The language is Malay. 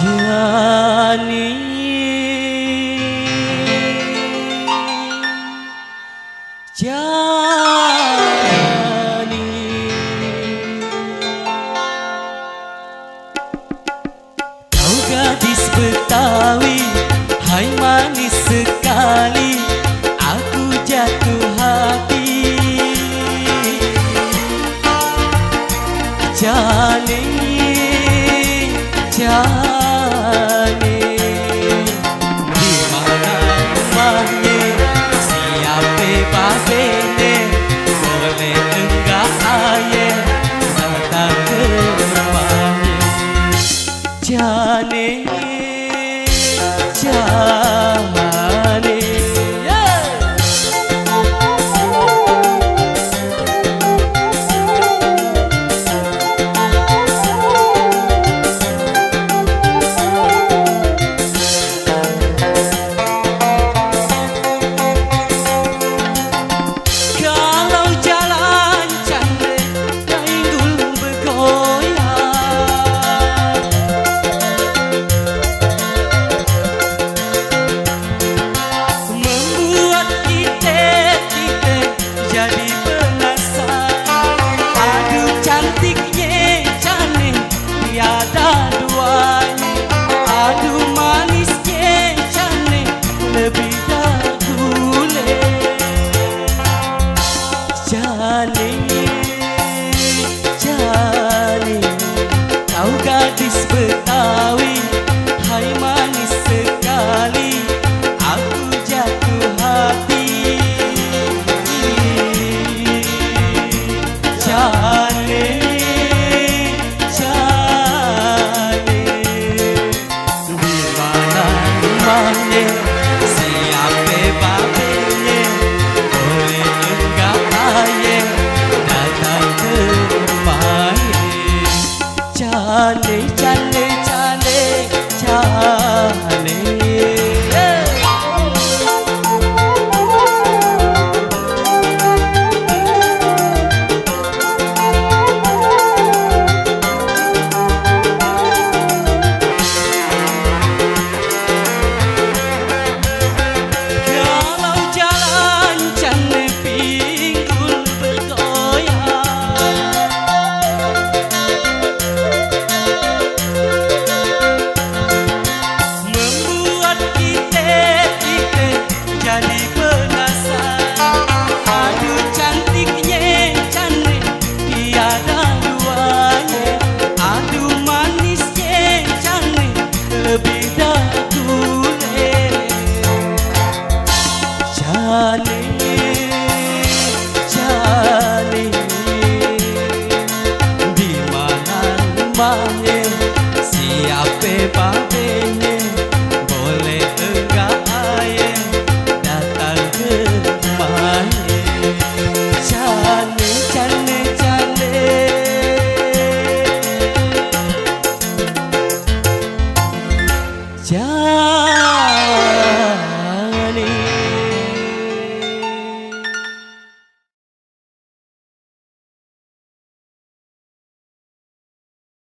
Jani Jani Kau gadis Betawi, hai manis sekali, aku jatuh hati. Jani Jani, di mana rumahnya, siapa babenya, boleh enggak ayah datang ke rumahnya. Jani Jani, Jani, kau gadis Betawi, hai manis sekali, aku jatuh hati. Jani Jani, di mana rumahnya, siapa babenya, boleh enggak ayah datang ke rumahnya. Jani Jani Jani Jani, kalau jalan jangan pinggul bergoyang, membuat kita jadi penasaran. Aduh cantiknya cantik, tiada duanya. Aduh manisnya cantik, lebih dahulu. Jani Jani, di mana rumahnya, siapa babenya, boleh enggak ayah datang ke rumahnya. Jani Jani Jani, Jani.